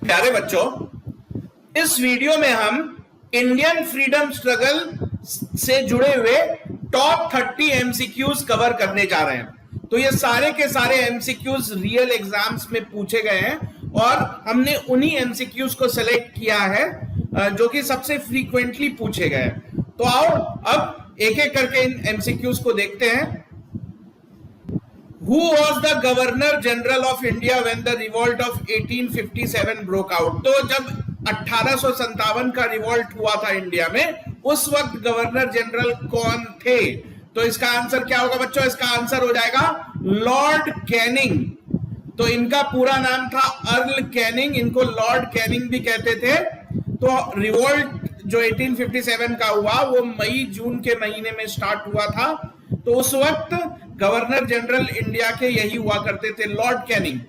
प्यारे बच्चों, इस वीडियो में हम इंडियन फ्रीडम स्ट्रगल से जुड़े हुए टॉप 30 एमसीक्यूज कवर करने जा रहे हैं। तो ये सारे के सारे एमसीक्यूज रियल एग्जाम्स में पूछे गए हैं और हमने उन्हीं एमसीक्यूज को सेलेक्ट किया है जो कि सबसे फ्रीक्वेंटली पूछे गए हैं। तो आओ अब एक एक करके इन एमसीक्यूज को देखते हैं। Who was the Governor General of India when the revolt of 1857 broke out? तो जब 1857 का रिवॉल्ट हुआ था इंडिया में, उस वक्त गवर्नर जनरल कौन थे? तो इसका आंसर क्या होगा बच्चों? इसका आंसर हो जाएगा लॉर्ड कैनिंग। तो इनका पूरा नाम था अर्ल कैनिंग, इनको लॉर्ड कैनिंग भी कहते थे। तो रिवॉल्ट जो 1857 का हुआ वो मई जून के महीने में स्टार्ट हुआ था। तो उस वक्त गवर्नर जनरल इंडिया के यही हुआ करते थे, लॉर्ड कैनिंग।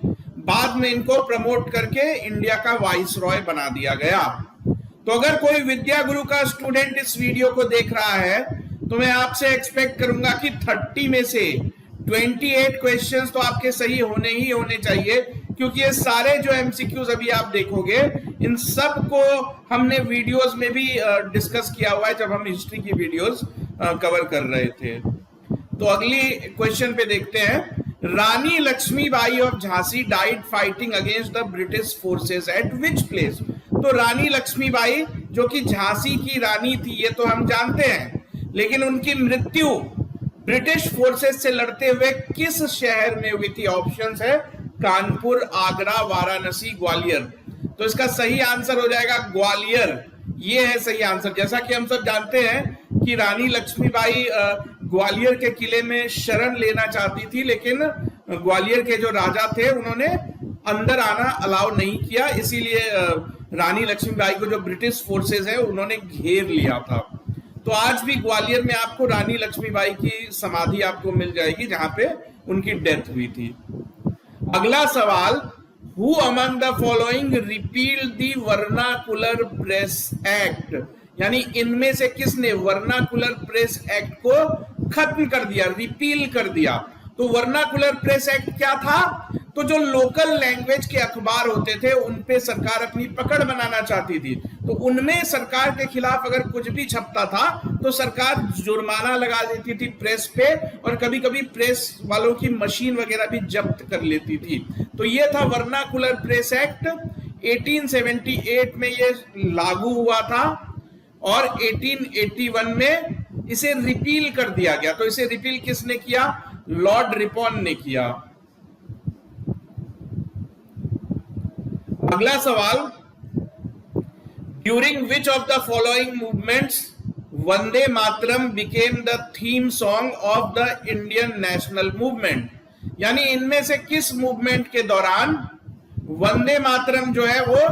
बाद में इनको प्रमोट करके इंडिया का वाइस रॉय बना दिया गया। तो अगर कोई विद्या गुरु का स्टूडेंट इस वीडियो को देख रहा है तो मैं आपसे एक्सपेक्ट करूंगा कि 30 में से 28 क्वेश्चंस तो आपके सही होने ही होने चाहिए, क्योंकि ये सारे जो एमसीक्यूज अभी आप देखोगे इन सब को हमने वीडियोस में भी डिस्कस किया हुआ है जब हम हिस्ट्री की वीडियोस कवर कर रहे थे। तो अगली क्वेश्चन पे देखते हैं। Rani Lakshmibai of Jhansi died fighting against the British forces at which place? तो रानी लक्ष्मीबाई जो कि झांसी की रानी थी ये तो हम जानते हैं, लेकिन उनकी मृत्यु ब्रिटिश फोर्सेस से लड़ते हुए किस शहर में हुई थी? ऑप्शंस है कानपुर, आगरा, वाराणसी, ग्वालियर। तो इसका सही आंसर हो जाएगा ग्वालियर। ये है सही आंसर। जैसा कि हम सब जानते हैं कि रानी लक्ष्मीबाई ग्वालियर के किले में शरण लेना चाहती थी, लेकिन ग्वालियर के जो राजा थे उन्होंने अंदर आना अलाउ नहीं किया, इसीलिए रानी लक्ष्मीबाई को जो ब्रिटिश फोर्सेस है उन्होंने घेर लिया था। तो आज भी ग्वालियर में आपको रानी लक्ष्मीबाई की समाधि आपको मिल जाएगी जहां पे उनकी डेथ हुई थी। अगला सवाल, Who among the following repealed the vernacular press act? यानी इनमें से किसने वर्नाकुलर प्रेस एक्ट को खत्म कर दिया, रिपील कर दिया? तो वर्नाकुलर प्रेस एक्ट क्या था? तो जो लोकल लैंग्वेज के अखबार होते थे उन पे सरकार अपनी पकड़ बनाना चाहती थी, तो उनमें सरकार के खिलाफ अगर कुछ भी छपता था तो सरकार जुर्माना लगा देती थी प्रेस पे, और कभी कभी प्रेस वालों की मशीन वगैरह भी जब्त कर लेती थी। तो ये था वर्नाकुलर प्रेस एक्ट। 1878 में ये लागू हुआ था और 1881 में इसे रिपील कर दिया गया। तो इसे रिपील किसने किया? लॉर्ड रिपॉन ने किया। अगला सवाल, during which of the following movements Vande Mataram became the theme song of the Indian national movement? यानी इनमें से किस मूवमेंट के दौरान वंदे मातरम जो है वो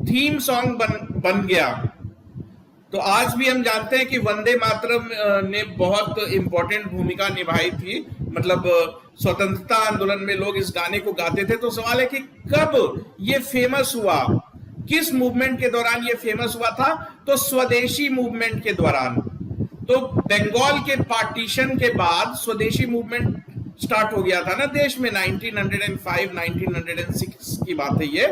थीम सॉन्ग बन गया? तो आज भी हम जानते हैं कि वंदे मातरम ने बहुत इंपॉर्टेंट भूमिका निभाई थी, मतलब स्वतंत्रता आंदोलन में लोग इस गाने को गाते थे। तो सवाल है कि कब ये फेमस हुआ, किस मूवमेंट के दौरान ये फेमस हुआ था? तो स्वदेशी मूवमेंट के दौरान। तो बंगाल के पार्टीशन के बाद स्वदेशी मूवमेंट स्टार्ट हो गया था ना देश में, 1905 1906 की बात है ये।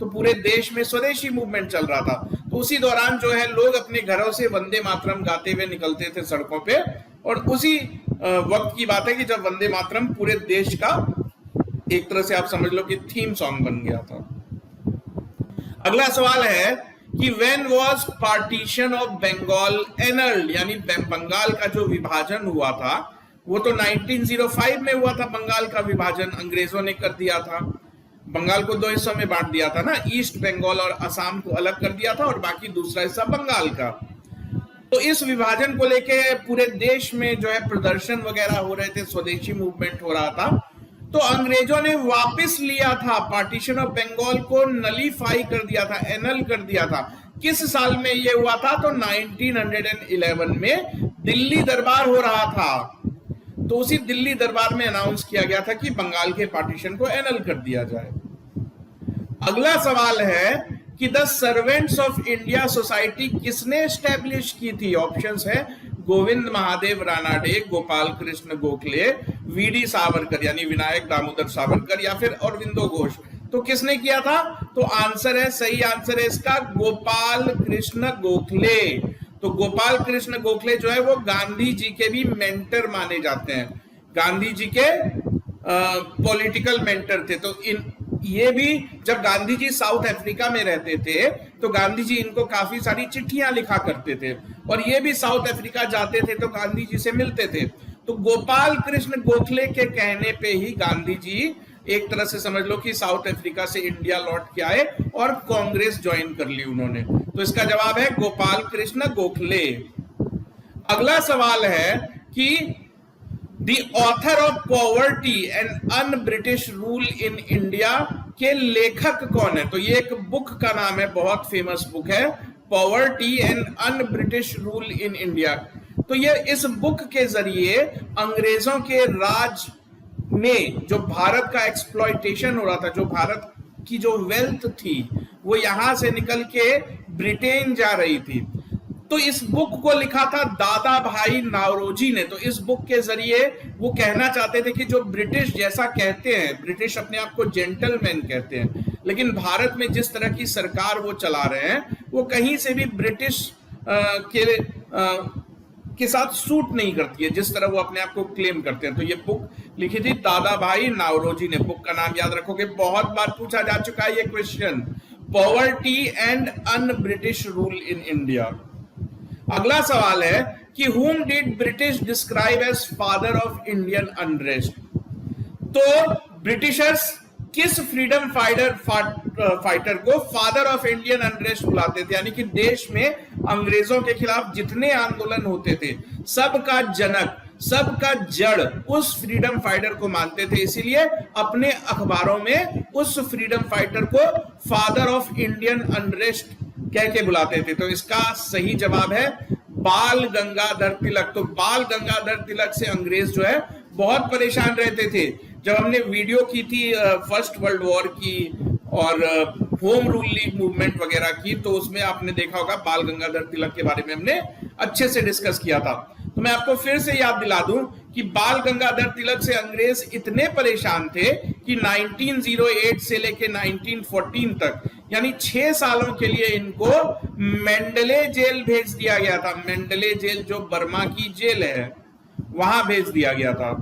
तो पूरे देश में स्वदेशी मूवमेंट चल रहा था, तो उसी दौरान जो है लोग अपने घरों से वंदे मातरम गाते हुए निकलते थे सड़कों पे, और उसी वक्त की बात है कि जब वंदे मातरम पूरे देश का एक तरह से आप समझ लो कि थीम सॉन्ग बन गया था। अगला सवाल है कि when was partition of Bengal annulled? यानी बंगाल का जो विभाजन हुआ था वो तो 1905 में हुआ था। बंगाल का विभाजन अंग्रेजों ने कर दिया था, बंगाल को 2 हिस्सों में बांट दिया था ना, ईस्ट बंगाल और असम को अलग कर दिया था और बाकी दूसरा हिस्सा बंगाल का। तो इस विभाजन को लेके पूरे देश में जो है प्रदर्शन वगैरह हो रहे थे, स्वदेशी मूवमेंट हो रहा था। तो अंग्रेजों ने वापस लिया था, पार्टीशन ऑफ बंगाल को नलीफाई कर दिया था, एनल कर दिया था। किस साल में ये हुआ था? तो 1911 में दिल्ली दरबार हो रहा था, तो उसी दिल्ली दरबार में अनाउंस किया गया था कि बंगाल के पार्टीशन को एनल कर दिया जाए। अगला सवाल है कि the servants of India society किसने एस्टेब्लिश की थी? ऑप्शंस है गोविंद महादेव रानाडे, गोपाल कृष्ण गोखले, वीडी सावरकर यानी विनायक दामोदर सावरकर, या फिर अरविंदो घोष। तो किसने किया था? तो आंसर है, सही आंसर है इसका गोपाल कृष्ण गोखले। तो गोपाल कृष्ण गोखले जो है वो गांधी जी के भी मेंटर माने जाते हैं, गांधी जी के पॉलिटिकल मेंटर थे। तो ये भी जब गांधी जी साउथ अफ्रीका में रहते थे तो गांधी जी इनको काफी सारी चिट्ठियां लिखा करते थे, और ये भी साउथ अफ्रीका जाते थे तो गांधी जी से मिलते थे। तो गोपाल कृष्ण गोखले के कहने पे ही गांधी जी एक तरह से समझ लो कि साउथ अफ्रीका से इंडिया लौट के आए और कांग्रेस ज्वाइन कर ली उन्होंने। तो इसका जवाब है गोपाल कृष्ण गोखले। अगला सवाल है कि the author of poverty and un British rule in India के लेखक कौन है? तो ये एक बुक का नाम है, बहुत फेमस बुक है, poverty and un British rule in India. तो ये इस बुक के जरिए अंग्रेजों के राज में जो भारत का एक्सप्लॉयटेशन हो रहा था, जो भारत की जो वेल्थ थी वो यहां से निकल के ब्रिटेन जा रही थी, तो इस बुक को लिखा था दादा भाई नावरोजी ने। तो इस बुक के जरिए वो कहना चाहते थे कि जो ब्रिटिश जैसा कहते हैं, ब्रिटिश अपने आप को जेंटलमैन कहते हैं, लेकिन भारत में जिस तरह की सरकार वो चला रहे हैं वो कहीं से भी ब्रिटिश के साथ सूट नहीं करती है, जिस तरह वो अपने आप को क्लेम करते हैं। तो ये बुक लिखी थी दादा भाई नावरोजी ने। बुक का नाम याद रखोगे, बहुत बार पूछा जा चुका है ये question, poverty and un British rule in India. अगला सवाल है कि whom did British describe as father of Indian unrest? तो ब्रिटिशर्स किस फ्रीडम फाइटर को फादर ऑफ इंडियन अनरेस्ट बुलाते थे? यानी कि देश में अंग्रेजों के खिलाफ जितने आंदोलन होते थे सबका जनक, सबका जड़ उस फ्रीडम फाइटर को मानते थे, इसीलिए अपने अखबारों में उस फ्रीडम फाइटर को फादर ऑफ इंडियन अनरेस्ट कह के बुलाते थे। तो इसका सही जवाब है बाल गंगाधर तिलक। तो बाल गंगाधर तिलक से अंग्रेज जो है बहुत परेशान रहते थे। जब हमने वीडियो की थी फर्स्ट वर्ल्ड वॉर की और होम रूल लीग मूवमेंट वगैरह की, तो उसमें आपने देखा होगा बाल गंगाधर तिलक के बारे में हमने अच्छे से डिस्कस किया था। तो मैं आपको फिर से याद दिला दूं कि बाल गंगाधर तिलक से अंग्रेज इतने परेशान थे कि 1908 से लेके 1914 तक यानी 6 सालों के लिए इनको मेंडले जेल भेज दिया गया था। मेंडले जेल जो बर्मा की जेल है वहां भेज दिया गया था।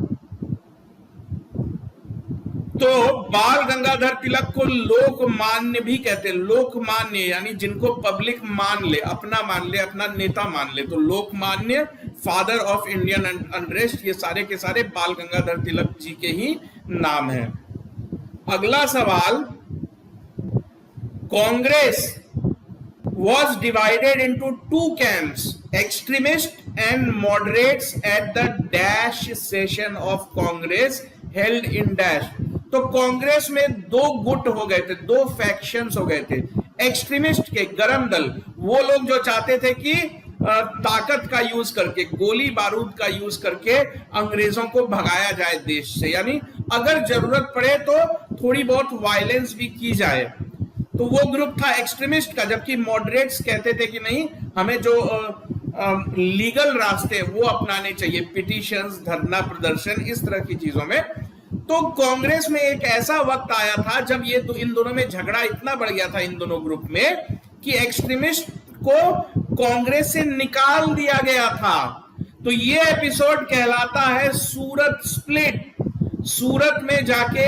तो बाल गंगाधर तिलक को लोकमान्य भी कहते हैं। लोकमान्य यानी जिनको पब्लिक मान ले, अपना मान ले, अपना नेता मान ले। तो Lokmanya, father of Indian unrest, ये सारे के सारे बाल गंगाधर तिलक जी के ही नाम है। अगला सवाल, Congress was divided into two camps, extremists and moderates at the dash session of Congress held in dash। तो कांग्रेस में दो गुट हो गए थे, दो फैक्शंस हो गए थे। एक्सट्रीमिस्ट के गरम दल, वो लोग जो चाहते थे कि ताकत का यूज करके, गोली बारूद का यूज करके अंग्रेजों को भगाया जाए देश से, यानी अगर जरूरत पड़े तो थोड़ी बहुत वायलेंस भी की जाए। तो वो ग्रुप था एक्सट्रीमिस्ट का। जबकि मॉडरेट्स कहते थे कि नहीं, हमें जो लीगल रास्ते वो अपनाने चाहिए, पिटीशंस, धरना प्रदर्शन, इस तरह की चीजों में। तो कांग्रेस में एक ऐसा वक्त आया था जब ये इन दोनों में झगड़ा इतना बढ़ गया था, इन दोनों ग्रुप में, कि एक्सट्रीमिस्ट को कांग्रेस से निकाल दिया गया था। तो ये एपिसोड कहलाता है सूरत स्प्लिट। सूरत में जाके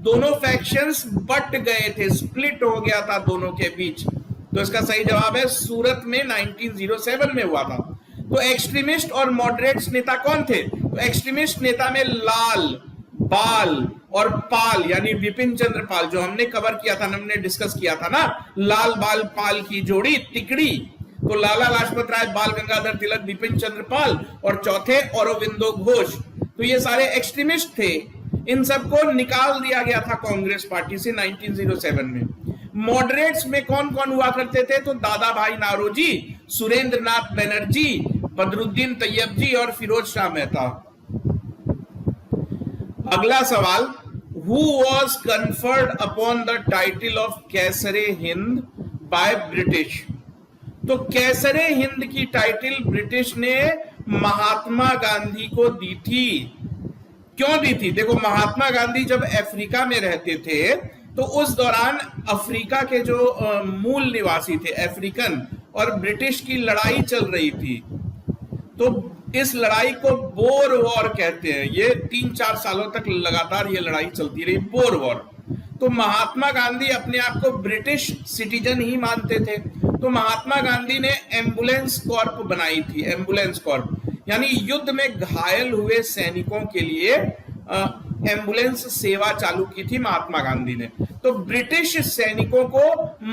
दोनों फैक्शंस बट गए थे, स्प्लिट हो गया था दोनों के बीच। तो इसका सही जवाब है सूरत में 1907 में हुआ था। तो एक्सट्रीमिस्ट और मॉडरेट्स नेता कौन थे? तो एक्सट्रीमिस्ट नेता में लाल, बाल और पाल यानी विपिन चंद्र पाल, जो हमने कवर किया था, हमने डिस्कस किया था ना, लाल बाल पाल की जोड़ी तिकड़ी। तो लाला लाजपत राय, बाल गंगाधर तिलक, विपिन चंद्र पाल, और चौथे औरोबिंदो घोष। तो ये सारे एक्सट्रीमिस्ट थे। इन सबको निकाल दिया गया था कांग्रेस पार्टी से 1907 में। मॉडरेट्स में कौन कौन हुआ करते थे? तो दादा भाई नारोजी, सुरेंद्र नाथ बनर्जी, बदरुद्दीन तैयब जी और फिरोज शाह मेहता। अगला सवाल, who was conferred upon the title of Kaisare Hind by British? तो कैसरे हिंद की टाइटल ब्रिटिश ने महात्मा गांधी को दी थी। क्यों दी थी? देखो, महात्मा गांधी जब अफ्रीका में रहते थे तो उस दौरान अफ्रीका के जो मूल निवासी थे अफ्रीकन और ब्रिटिश की लड़ाई चल रही थी। तो इस लड़ाई को बोर वॉर कहते हैं। ये 3-4 सालों तक लगातार ये लड़ाई चलती रही, बोर वॉर। तो महात्मा गांधी अपने आप को ब्रिटिश सिटीजन ही मानते थे। तो महात्मा गांधी ने एम्बुलेंस कॉर्प बनाई थी, एम्बुलेंस कॉर्प, यानी युद्ध में घायल हुए सैनिकों के लिए एम्बुलेंस सेवा चालू की थी महात्मा गांधी ने। तो ब्रिटिश सैनिकों को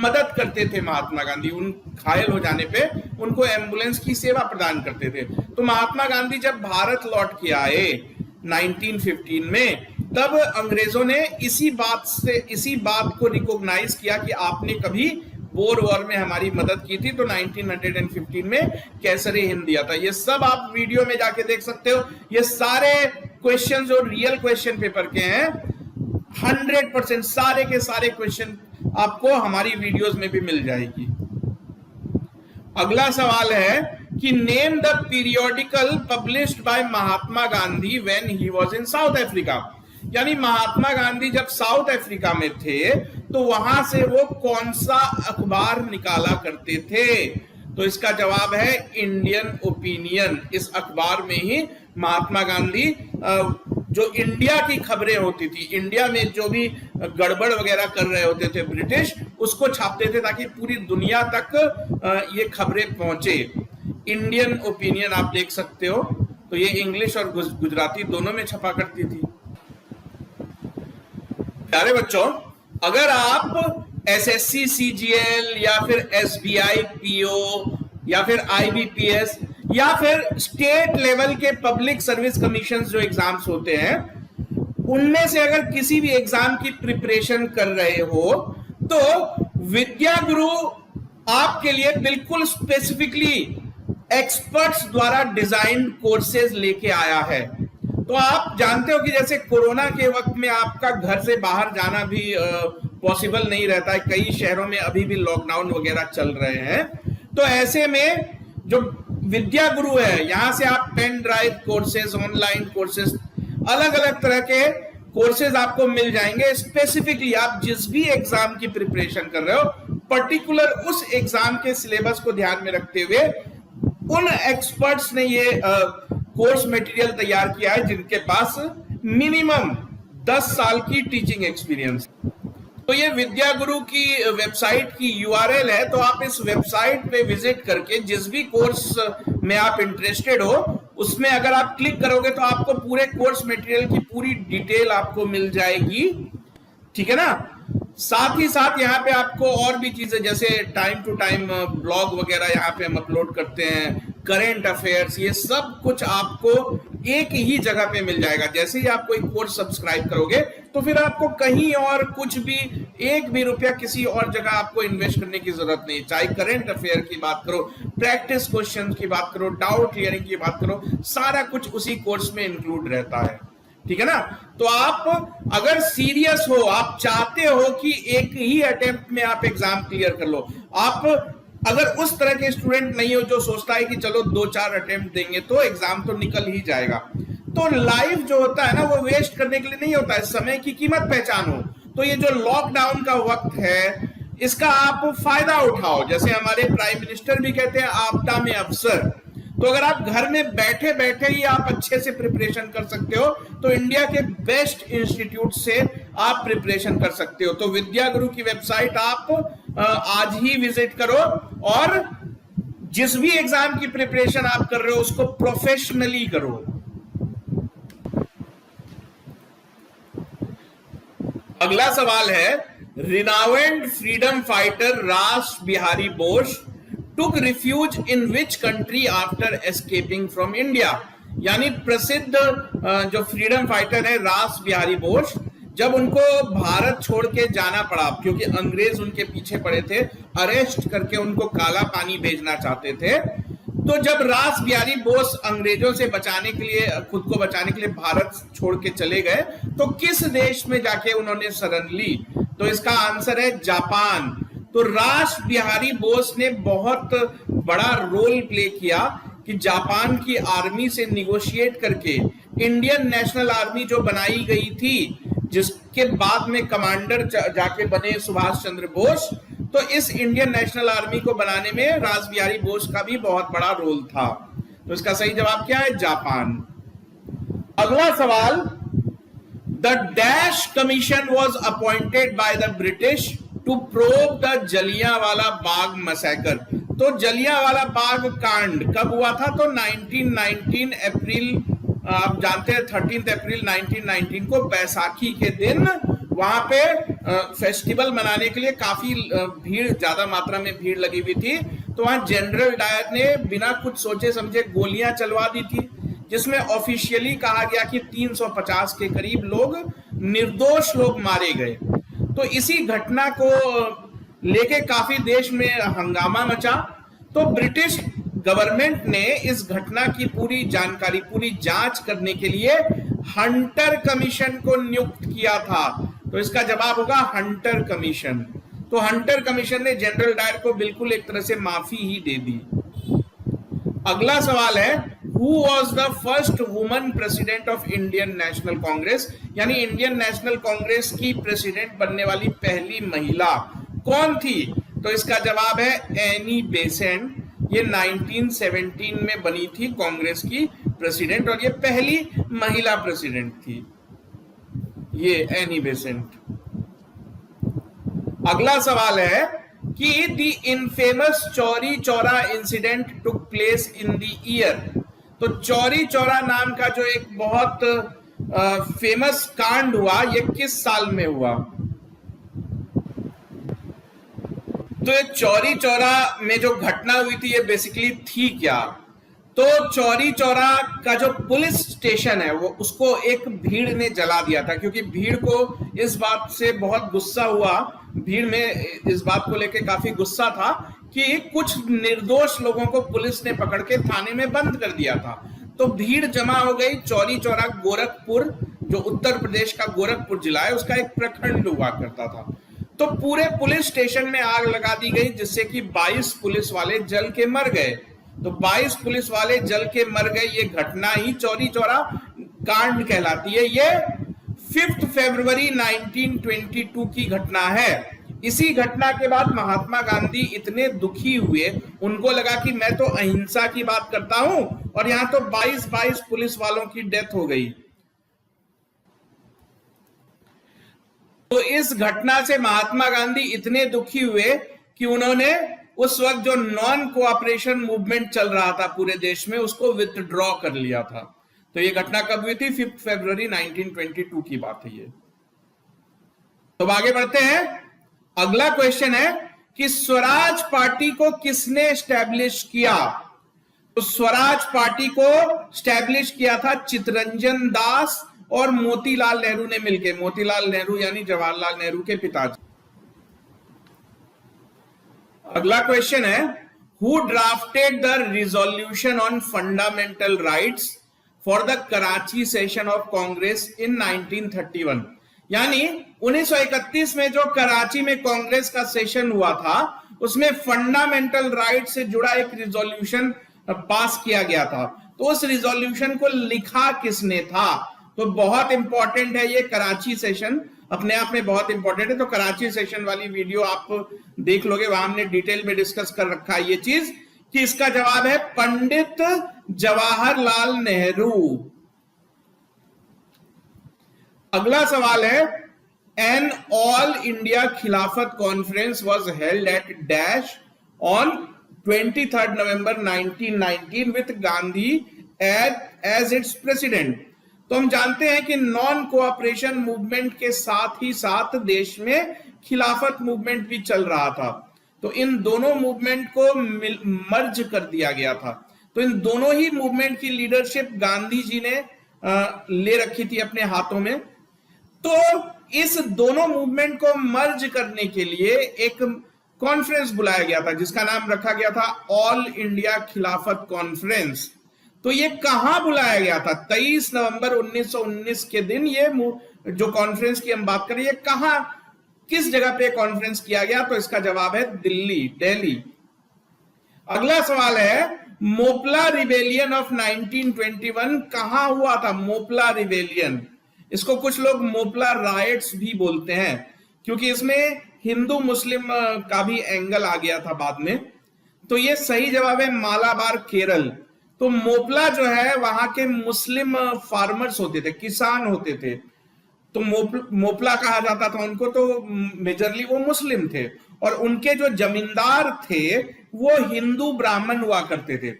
मदद करते थे महात्मा गांधी, उन घायल हो जाने पे उनको एम्बुलेंस की सेवा प्रदान करते थे। तो महात्मा गांधी जब भारत लौट के आए 1915 में, तब अंग्रेजों ने इसी बात को रिकॉग्नाइज किया कि आपने कभी बोर वॉर में हमारी मदद की थी। तो 1915 में कैसरे हिंद दिया था। ये सब आप वीडियो में जाके देख सकते हो। ये सारे क्वेश्चन जो रियल क्वेश्चन पेपर के हैं, 100% सारे के सारे क्वेश्चन आपको हमारी वीडियोस में भी मिल जाएगी। अगला सवाल है कि name the periodical published by Mahatma Gandhi when he was in south Africa. यानी महात्मा गांधी जब साउथ अफ्रीका में थे तो वहां से वो कौन सा अखबार निकाला करते थे? तो इसका जवाब है इंडियन ओपिनियन। इस अखबार में ही महात्मा गांधी जो इंडिया की खबरें होती थी, इंडिया में जो भी गड़बड़ वगैरह कर रहे होते थे ब्रिटिश, उसको छापते थे ताकि पूरी दुनिया तक ये खबरें पहुंचे। इंडियन ओपिनियन आप देख सकते हो। तो ये इंग्लिश और गुजराती दोनों में छपा करती थी। प्यारे बच्चों, अगर आप एसएससी सीजीएल या फिर एसबीआई पीओ या फिर आईबीपीएस या फिर स्टेट लेवल के पब्लिक सर्विस कमीशन जो एग्जाम्स होते हैं, उनमें से अगर किसी भी एग्जाम की प्रिपरेशन कर रहे हो तो विद्या गुरु आपके लिए बिल्कुल स्पेसिफिकली एक्सपर्ट्स द्वारा डिजाइन कोर्सेज लेके आया है। तो आप जानते हो कि जैसे कोरोना के वक्त में आपका घर से बाहर जाना भी पॉसिबल नहीं रहता है, कई शहरों में अभी भी लॉकडाउन वगैरह चल रहे हैं। तो ऐसे में जो विद्या गुरु है, यहां से आप pen drive courses, online courses, अलग अलग तरह के कोर्सेज आपको मिल जाएंगे। स्पेसिफिकली आप जिस भी एग्जाम की प्रिपरेशन कर रहे हो, पर्टिकुलर उस एग्जाम के सिलेबस को ध्यान में रखते हुए उन एक्सपर्ट्स ने ये कोर्स मटेरियल तैयार किया है जिनके पास मिनिमम 10 साल की टीचिंग एक्सपीरियंस। तो ये विद्या गुरु की वेबसाइट की यूआरएल है। तो आप इस वेबसाइट पे विजिट करके जिस भी कोर्स में आप इंटरेस्टेड हो, उसमें अगर आप क्लिक करोगे तो आपको पूरे कोर्स मटेरियल की पूरी डिटेल आपको मिल जाएगी। ठीक है ना? साथ ही साथ यहाँ पे आपको और भी चीजें, जैसे टाइम टू टाइम ब्लॉग वगैरह यहाँ पे हम अपलोड करते हैं, करेंट अफेयर्स, ये सब कुछ आपको एक ही जगह पे मिल जाएगा। जैसे ही आप कोई कोर्स सब्सक्राइब करोगे तो फिर आपको कहीं और कुछ भी, एक भी रुपया किसी और जगह आपको इन्वेस्ट करने की जरूरत नहीं। चाहे करेंट अफेयर की बात करो, प्रैक्टिस क्वेश्चन की बात करो, डाउट क्लियरिंग की बात करो, सारा कुछ उसी कोर्स में इंक्लूड रहता है। ठीक है ना? तो आप अगर सीरियस हो, आप चाहते हो कि एक ही अटेम्प्ट में आप एग्जाम क्लियर कर लो, आप अगर उस तरह के स्टूडेंट नहीं हो जो सोचता है कि चलो 2-4 अटेम्प्ट देंगे तो एग्जाम तो निकल ही जाएगा, तो लाइफ जो होता है ना वो वेस्ट करने के लिए नहीं होता है, समय की कीमत पहचानो। तो ये जो लॉकडाउन का वक्त है, इसका आप फायदा उठाओ। जैसे हमारे प्राइम मिनिस्टर भी कहते हैं, आपदा में अवसर। तो अगर आप घर में बैठे बैठे ही आप अच्छे से प्रिपरेशन कर सकते हो तो इंडिया के बेस्ट इंस्टीट्यूट से आप प्रिपरेशन कर सकते हो। तो विद्या गुरु की वेबसाइट आप आज ही विजिट करो और जिस भी एग्जाम की प्रिपरेशन आप कर रहे हो उसको प्रोफेशनली करो। अगला सवाल है, रिनाउंड फ्रीडम फाइटर रास Bihari Bose took refuge in which country after escaping from India। यानी प्रसिद्ध जो फ्रीडम फाइटर है रास बिहारी बोस, जब उनको भारत छोड़ के जाना पड़ा क्योंकि अंग्रेज उनके पीछे पड़े थे, अरेस्ट करके उनको काला पानी भेजना चाहते थे, तो जब रास बिहारी बोस अंग्रेजों से बचाने के लिए, खुद को बचाने के लिए भारत छोड़ के चले गए, तो किस देश में जाके उन्होंने शरण ली? तो इसका आंसर है जापान। तो रास बिहारी बोस ने बहुत बड़ा रोल प्ले किया कि जापान की आर्मी से निगोशिएट करके इंडियन नेशनल आर्मी जो बनाई गई थी, जिसके बाद में कमांडर जाके बने सुभाष चंद्र बोस। तो इस इंडियन नेशनल आर्मी को बनाने में रासबिहारी बोस का भी बहुत बड़ा रोल था। तो इसका सही जवाब क्या है? जापान। अगला सवाल, the dash commission was appointed by the British to probe the Jallianwala Bagh massacre. तो जलियांवाला बाग कांड कब हुआ था? तो 1919 अप्रैल, आप जानते हैं 13 अप्रैल 1919 को बैसाखी के दिन वहां पे फेस्टिवल मनाने के लिए काफी भीड़, ज्यादा मात्रा में भीड़ लगी हुई थी। तो वहां जनरल डायर ने बिना कुछ सोचे समझे गोलियां चलवा दी थी, जिसमें ऑफिशियली कहा गया कि 350 के करीब लोग, निर्दोष लोग मारे गए। तो इसी घटना को लेके काफी देश में हंगामा मचा। तो ब्रिटिश गवर्नमेंट ने इस घटना की पूरी जानकारी, पूरी जांच करने के लिए हंटर कमीशन को नियुक्त किया था। तो इसका जवाब होगा हंटर कमीशन। तो हंटर कमीशन ने जनरल डायर को बिल्कुल एक तरह से माफी ही दे दी। अगला सवाल है, who was the first woman president of Indian national Congress? यानी इंडियन नेशनल कांग्रेस की प्रेसिडेंट बनने वाली पहली महिला कौन थी? तो इसका जवाब है एनी बेसेंट। ये 1917 में बनी थी कांग्रेस की प्रेसिडेंट और ये पहली महिला प्रेसिडेंट थी, ये एनी बेसेंट। अगला सवाल है कि the infamous Chauri Chaura incident took place in the year. तो चौरी चौरा नाम का जो एक बहुत फेमस कांड हुआ, ये किस साल में हुआ? तो ये चौरी चौरा में जो घटना हुई थी, ये बेसिकली थी क्या? तो चौरी चौरा का जो पुलिस स्टेशन है, वो उसको एक भीड़ ने जला दिया था, क्योंकि भीड़ को इस बात से बहुत गुस्सा हुआ, भीड़ में इस बात को लेकर काफी गुस्सा था कि कुछ निर्दोष लोगों को पुलिस ने पकड़ के थाने में बंद कर दिया था। तो भीड़ जमा हो गई। चौरी चौरा गोरखपुर, जो उत्तर प्रदेश का गोरखपुर जिला है, उसका एक प्रखंड हुआ करता था। तो पूरे पुलिस स्टेशन में आग लगा दी गई, जिससे कि 22 पुलिस वाले जल के मर गए। तो 22 पुलिस वाले जल के मर गए, ये घटना ही चौरी चौरा कांड कहलाती है। ये 5 फरवरी 1922 की घटना है। इसी घटना के बाद महात्मा गांधी इतने दुखी हुए, उनको लगा कि मैं तो अहिंसा की बात करता हूं और यहां तो 22 पुलिस वालों की डेथ हो गई। तो इस घटना से महात्मा गांधी इतने दुखी हुए कि उन्होंने उस वक्त जो नॉन कोऑपरेशन मूवमेंट चल रहा था पूरे देश में, उसको विथड्रॉ कर लिया था। तो ये घटना कब हुई थी? 5 फरवरी 1922 की बात है ये। तो आगे बढ़ते हैं। अगला क्वेश्चन है कि स्वराज पार्टी को किसने एस्टैब्लिश किया? तो स्वराज पार्टी को एस्टैब्लिश किया था चित्तरंजन दास और मोतीलाल नेहरू ने मिलकर। मोतीलाल नेहरू यानी जवाहरलाल नेहरू के पिताजी। अगला क्वेश्चन है, who drafted the resolution on fundamental rights for the Karachi session of Congress in 1931? यानी 1931 में जो कराची में कांग्रेस का सेशन हुआ था, उसमें फंडामेंटल राइट से जुड़ा एक रिजोल्यूशन पास किया गया था। तो उस रिजोल्यूशन को लिखा किसने था? तो बहुत इंपॉर्टेंट है ये कराची सेशन, अपने आप में बहुत इंपॉर्टेंट है। तो कराची सेशन वाली वीडियो आप देख लोगे, वहां हमने डिटेल में डिस्कस कर रखा है ये चीज, कि इसका जवाब है पंडित जवाहरलाल नेहरू। अगला सवाल है, an all India Khilafat conference was held at dash on 23 November 1919 with Gandhi as its president. तो हम जानते हैं कि नॉन कोऑपरेशन मूवमेंट के साथ ही साथ देश में खिलाफत मूवमेंट भी चल रहा था। तो इन दोनों मूवमेंट को मर्ज कर दिया गया था। तो इन दोनों ही मूवमेंट की लीडरशिप गांधी जी ने ले रखी थी अपने हाथों में। तो इस दोनों मूवमेंट को मर्ज करने के लिए एक कॉन्फ्रेंस बुलाया गया था, जिसका नाम रखा गया था ऑल इंडिया खिलाफत कॉन्फ्रेंस। तो ये कहां बुलाया गया था? 23 नवंबर 1919 के दिन ये जो कॉन्फ्रेंस की हम बात करें, ये कहां, किस जगह पे कॉन्फ्रेंस किया गया? तो इसका जवाब है दिल्ली। अगला सवाल है, मोपला रिबेलियन ऑफ 1921 कहां हुआ था? मोपला रिबेलियन, इसको कुछ लोग मोपला राइट्स भी बोलते हैं, क्योंकि इसमें हिंदू मुस्लिम का भी एंगल आ गया था बाद में। तो ये सही जवाब है मालाबार केरल। तो मोपला जो है वहां के मुस्लिम फार्मर्स होते थे, किसान होते थे, तो मोपला कहा जाता था उनको। तो मेजरली वो मुस्लिम थे और उनके जो जमींदार थे वो हिंदू ब्राह्मण हुआ करते थे।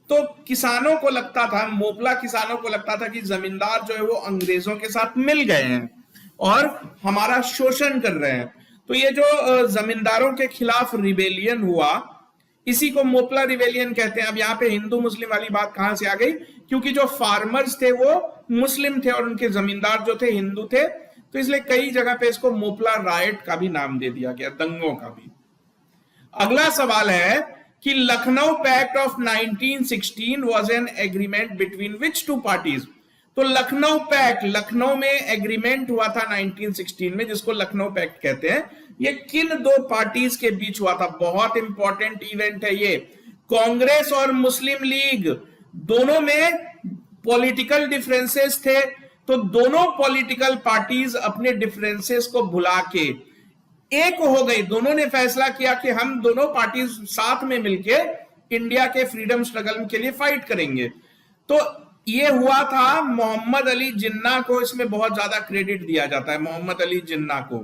तो किसानों को लगता था, मोपला किसानों को लगता था कि जमींदार जो है वो अंग्रेजों के साथ मिल गए हैं और हमारा शोषण कर रहे हैं। तो ये जो जमींदारों के खिलाफ रिबेलियन हुआ, इसी को मोपला रिबेलियन कहते हैं। अब यहाँ पे हिंदू मुस्लिम वाली बात कहां से आ गई, क्योंकि जो फार्मर्स थे वो मुस्लिम थे और उनके जमींदार जो थे हिंदू थे, तो इसलिए कई जगह पे इसको मोपला राइट का भी नाम दे दिया गया, दंगों का भी। अगला सवाल है कि Lucknow pact of 1916 was an agreement between which two parties. तो लखनऊ पैक्ट, लखनऊ में एग्रीमेंट हुआ था 1916 में, जिसको लखनऊ पैक्ट कहते हैं। ये किन दो पार्टीज के बीच हुआ था? बहुत इंपॉर्टेंट इवेंट है ये। कांग्रेस और मुस्लिम लीग दोनों में पॉलिटिकल डिफरेंसेस थे, तो दोनों पॉलिटिकल पार्टीज अपने डिफरेंसेस को भुला के एक हो गई। दोनों ने फैसला किया कि हम दोनों पार्टीज साथ में मिलके इंडिया के फ्रीडम स्ट्रगल के लिए फाइट करेंगे। तो ये हुआ था मोहम्मद अली जिन्ना को, इसमें बहुत ज्यादा क्रेडिट दिया जाता है मोहम्मद अली जिन्ना को,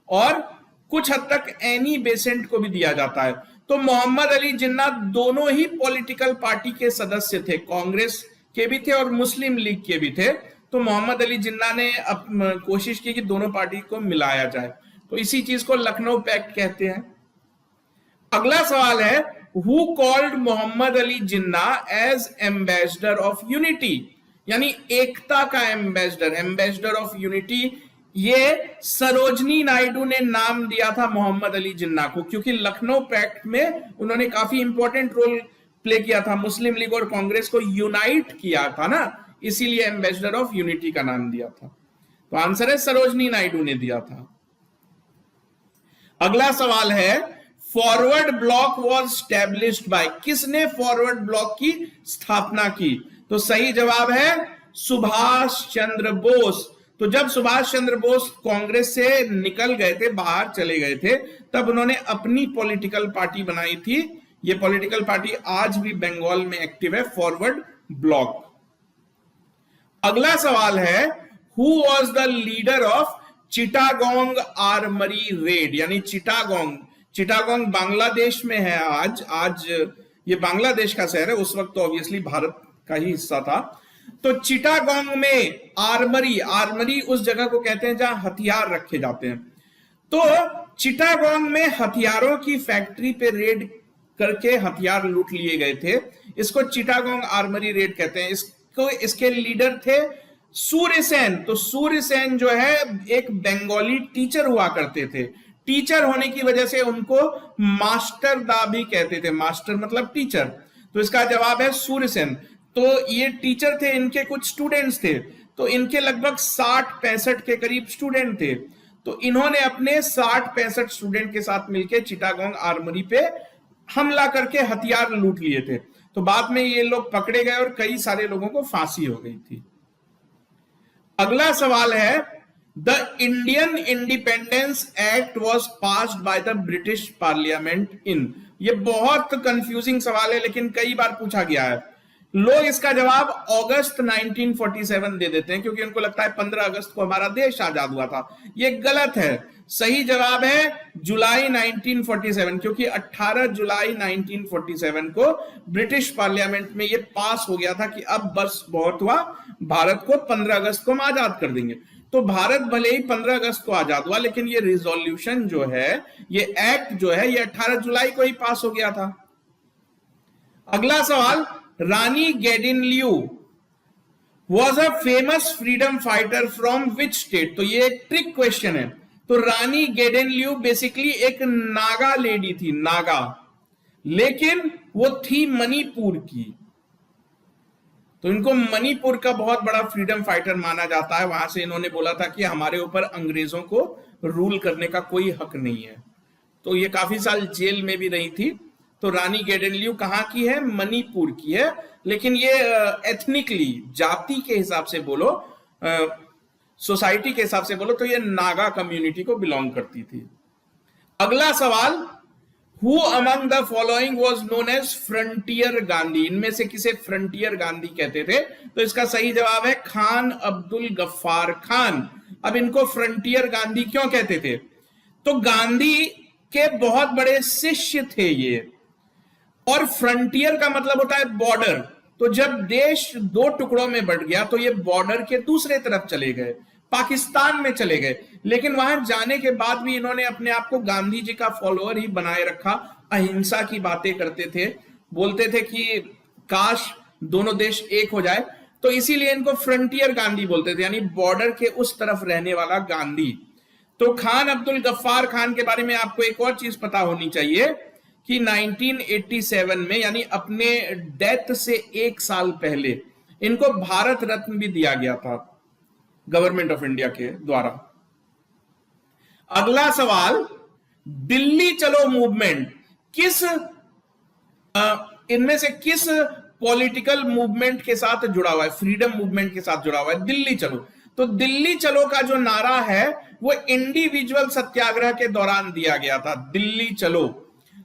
और कुछ हद तक एनी बेसेंट को भी दिया जाता है। तो मोहम्मद अली जिन्ना दोनों ही पॉलिटिकल पार्टी के सदस्य थे, कांग्रेस के भी थे और मुस्लिम लीग के भी थे। तो मोहम्मद अली जिन्ना ने कोशिश की कि दोनों पार्टी को मिलाया जाए, तो इसी चीज को लखनऊ पैक्ट कहते हैं। अगला सवाल है, who called Mohammad Ali Jinnah as ambassador of unity, यानी एकता का एम्बेसडर, एम्बेसडर ऑफ यूनिटी। ये सरोजनी नायडू ने नाम दिया था मोहम्मद अली जिन्ना को, क्योंकि लखनऊ पैक्ट में उन्होंने काफी इंपॉर्टेंट रोल प्ले किया था, मुस्लिम लीग और कांग्रेस को यूनाइट किया था ना, इसीलिए एम्बेसडर ऑफ यूनिटी का नाम दिया था। तो आंसर है सरोजनी नायडू ने दिया था। अगला सवाल है, forward block was established bye, किसने फॉरवर्ड ब्लॉक की स्थापना की? तो सही जवाब है सुभाष चंद्र बोस। तो जब सुभाष चंद्र बोस कांग्रेस से निकल गए थे, बाहर चले गए थे, तब उन्होंने अपनी पॉलिटिकल पार्टी बनाई थी। ये पॉलिटिकल पार्टी आज भी बंगाल में एक्टिव है, फॉरवर्ड ब्लॉक। अगला सवाल है, who was the leader of Chittagong armoury raid, यानी चिटागोंग, चिटागोंग बांग्लादेश में है आज ये बांग्लादेश का शहर है, उस वक्त तो ऑब्वियसली भारत का ही हिस्सा था। तो चिटागोंग में आर्मरी, आर्मरी उस जगह को कहते हैं जहां हथियार रखे जाते हैं। तो चिटागोंग में हथियारों की फैक्ट्री पे रेड करके हथियार लूट लिए गए थे, इसको चिटागोंग आर्मरी रेड कहते हैं। इसको इसके लीडर थे सूर्य सेन। तो सूर्य सेन जो है एक बंगाली टीचर हुआ करते थे, टीचर होने की वजह से उनको मास्टर दा भी कहते थे, मास्टर मतलब टीचर। तो इसका जवाब है सूर्य सेन। तो ये टीचर थे, इनके कुछ स्टूडेंट्स थे, तो इनके लगभग 60-65 के करीब स्टूडेंट थे। तो इन्होंने अपने 60-65 स्टूडेंट के साथ मिलकर चिटागोंग आर्मरी पे हमला करके हथियार लूट लिए थे। तो बाद में ये लोग पकड़े गए और कई सारे लोगों को फांसी हो गई थी। अगला सवाल है, the Indian independence act was passed by the British parliament in. ये बहुत कंफ्यूजिंग सवाल है, लेकिन कई बार पूछा गया है। लोग इसका जवाब अगस्त 1947 दे देते हैं, क्योंकि उनको लगता है 15 अगस्त को हमारा देश आजाद हुआ था। ये गलत है, सही जवाब है जुलाई 1947, क्योंकि 18 जुलाई 1947 को ब्रिटिश पार्लियामेंट में ये पास हो गया था कि अब बस बहुत हुआ, भारत को 15 अगस्त को हम आजाद कर देंगे। तो भारत भले ही 15 अगस्त को आजाद हुआ, लेकिन ये रिजोल्यूशन जो है, ये एक्ट जो है, ये 18 जुलाई को ही पास हो गया था। अगला सवाल, Rani Gaidinliu was a famous freedom fighter from which state. तो ये एक ट्रिक क्वेश्चन है। तो रानी गेडिनलियू बेसिकली एक नागा लेडी थी, नागा, लेकिन वो थी मणिपुर की। तो इनको मणिपुर का बहुत बड़ा फ्रीडम फाइटर माना जाता है। वहां से इन्होंने बोला था कि हमारे ऊपर अंग्रेजों को रूल करने का कोई हक नहीं है। तो ये काफी साल जेल में भी रही थी। तो रानी गेडिनलियू कहाँ की है? मणिपुर की है। लेकिन ये एथनिकली, जाति के हिसाब से बोलो सोसाइटी के हिसाब से बोलो तो ये नागा कम्युनिटी को बिलोंग करती थी। अगला सवाल, who among the following was known as frontier Gandhi? इनमें से किसे फ्रंटियर गांधी कहते थे? तो इसका सही जवाब है खान अब्दुल गफ्फार खान। अब इनको फ्रंटियर गांधी क्यों कहते थे? तो गांधी के बहुत बड़े शिष्य थे ये, और फ्रंटियर का मतलब होता है बॉर्डर। तो जब देश दो टुकड़ों में बंट गया तो ये बॉर्डर के दूसरे तरफ चले गए, पाकिस्तान में चले गए, लेकिन वहां जाने के बाद भी इन्होंने अपने आप को गांधी जी का फॉलोअर ही बनाए रखा। अहिंसा की बातें करते थे, बोलते थे कि काश दोनों देश एक हो जाए, तो इसीलिए इनको फ्रंटियर गांधी बोलते थे, यानी बॉर्डर के उस तरफ रहने वाला गांधी। तो खान अब्दुल गफ्फार खान के बारे में आपको एक और चीज पता होनी चाहिए कि 1987 में, यानी अपने डेथ से एक साल पहले, इनको भारत रत्न भी दिया गया था गवर्नमेंट ऑफ इंडिया के द्वारा। अगला सवाल, दिल्ली चलो मूवमेंट किस इनमें से किस पॉलिटिकल मूवमेंट के साथ जुड़ा हुआ है? फ्रीडम मूवमेंट के साथ जुड़ा हुआ है दिल्ली चलो। तो दिल्ली चलो का जो नारा है वो इंडिविजुअल सत्याग्रह के दौरान दिया गया था, दिल्ली चलो।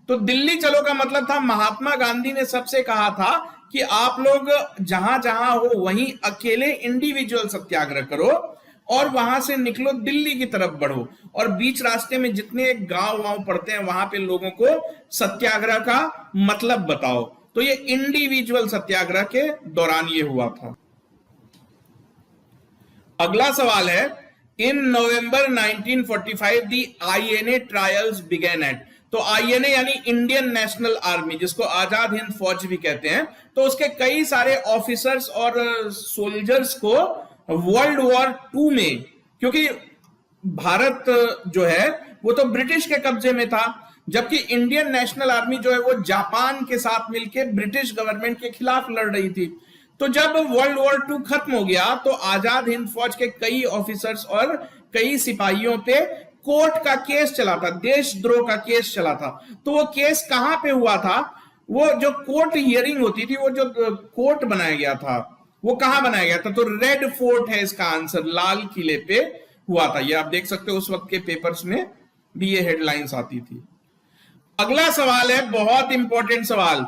तो दिल्ली चलो का मतलब था महात्मा गांधी ने सबसे कहा था कि आप लोग जहां जहां हो वहीं अकेले इंडिविजुअल सत्याग्रह करो और वहां से निकलो, दिल्ली की तरफ बढ़ो, और बीच रास्ते में जितने गांव पड़ते हैं वहां पे लोगों को सत्याग्रह का मतलब बताओ। तो ये इंडिविजुअल सत्याग्रह के दौरान ये हुआ था। अगला सवाल है, इन नवंबर 1945 दी आईएनए ट्रायल्स बिगेन एट। तो आईएनए यानी इंडियन नेशनल आर्मी, जिसको आजाद हिंद फौज भी कहते हैं, तो उसके कई सारे ऑफिसर्स और सोल्जर्स को वर्ल्ड वॉर 2 में, क्योंकि भारत जो है वो तो ब्रिटिश के कब्जे में था, जबकि इंडियन नेशनल आर्मी जो है वो जापान के साथ मिलकर ब्रिटिश गवर्नमेंट के खिलाफ लड़ रही थी। तो जब वर्ल्ड वॉर 2 खत्म हो गया तो आजाद हिंद फौज के कई ऑफिसर्स और कई सिपाहियों पे कोर्ट का केस चला था, देशद्रोह का केस चला था। तो वो केस कहां पे हुआ था? वो जो कोर्ट हियरिंग होती थी, वो जो कोर्ट बनाया गया था वो कहां बनाया गया था? तो रेड फोर्ट है इसका आंसर, लाल किले पे हुआ था। ये आप देख सकते हो उस वक्त के पेपर्स में भी ये हेडलाइंस आती थी। अगला सवाल है बहुत इंपॉर्टेंट सवाल,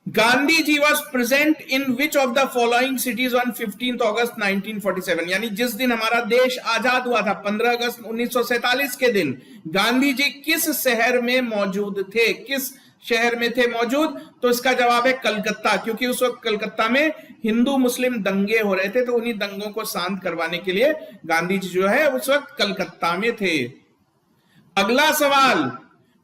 Gandhi ji was present in which of the following cities on 15 August 1947? यानी जिस दिन हमारा देश आजाद हुआ था 15 अगस्त 1947 के दिन गांधी जी किस शहर में मौजूद थे, किस शहर में थे मौजूद? तो इसका जवाब है कलकत्ता, क्योंकि उस वक्त कलकत्ता में हिंदू मुस्लिम दंगे हो रहे थे, तो उन्हीं दंगों को शांत करवाने के लिए गांधी जी जो है उस वक्त कलकत्ता में थे। अगला सवाल,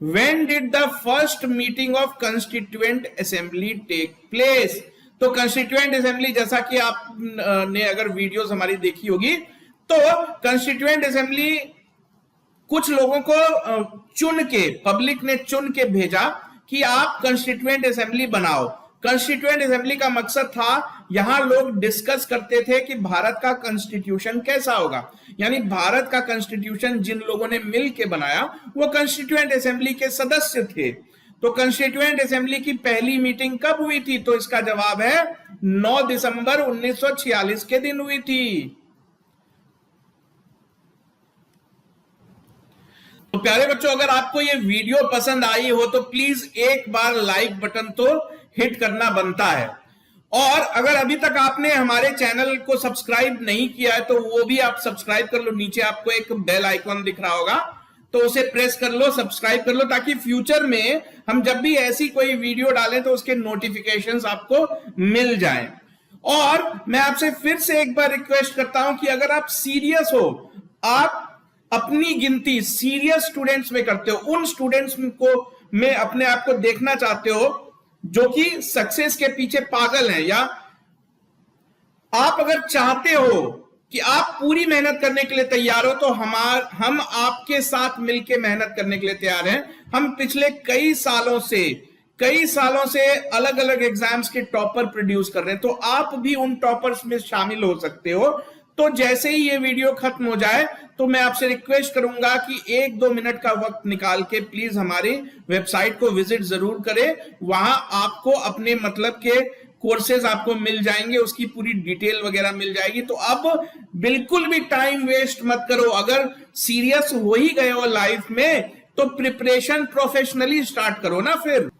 When did the first meeting of Constituent Assembly take place? तो Constituent Assembly, जैसा कि आपने अगर वीडियोस हमारी देखी होगी, तो Constituent Assembly कुछ लोगों को चुन के, पब्लिक ने चुन के भेजा कि आप Constituent Assembly बनाओ। कॉन्स्टिट्यूएंट असेंबली का मकसद था, यहां लोग डिस्कस करते थे कि भारत का कॉन्स्टिट्यूशन कैसा होगा, यानी भारत का कॉन्स्टिट्यूशन जिन लोगों ने मिल के बनाया वो कॉन्स्टिट्यूएंट असेंबली के सदस्य थे। तो कॉन्स्टिट्यूएंट असेंबली की पहली मीटिंग कब हुई थी? तो इसका जवाब है 9 दिसंबर 1946 के दिन हुई थी। तो प्यारे बच्चों, अगर आपको ये वीडियो पसंद आई हो तो प्लीज एक बार लाइक बटन तो हिट करना बनता है, और अगर अभी तक आपने हमारे चैनल को सब्सक्राइब नहीं किया है तो वो भी आप सब्सक्राइब कर लो। नीचे आपको एक बेल आइकॉन दिख रहा होगा, तो उसे प्रेस कर लो, सब्सक्राइब कर लो, ताकि फ्यूचर में हम जब भी ऐसी कोई वीडियो डालें तो उसके नोटिफिकेशंस आपको मिल जाएं। और मैं आपसे फिर से एक बार रिक्वेस्ट करता हूं कि अगर आप सीरियस हो, आप अपनी गिनती सीरियस स्टूडेंट्स में करते हो, उन स्टूडेंट्स को में अपने आप को देखना चाहते हो जो कि सक्सेस के पीछे पागल हैं, या आप अगर चाहते हो कि आप पूरी मेहनत करने के लिए तैयार हो, तो हम आपके साथ मिलकर मेहनत करने के लिए तैयार हैं। हम पिछले कई सालों से अलग अलग एग्जाम्स के टॉपर प्रोड्यूस कर रहे हैं, तो आप भी उन टॉपर्स में शामिल हो सकते हो। तो जैसे ही ये वीडियो खत्म हो जाए तो मैं आपसे रिक्वेस्ट करूंगा कि 1-2 मिनट का वक्त निकाल के प्लीज हमारी वेबसाइट को विजिट जरूर करें। वहां आपको अपने मतलब के कोर्सेज आपको मिल जाएंगे, उसकी पूरी डिटेल वगैरह मिल जाएगी। तो अब बिल्कुल भी टाइम वेस्ट मत करो। अगर सीरियस हो ही गए हो लाइफ में तो प्रिपरेशन प्रोफेशनली स्टार्ट करो ना फिर।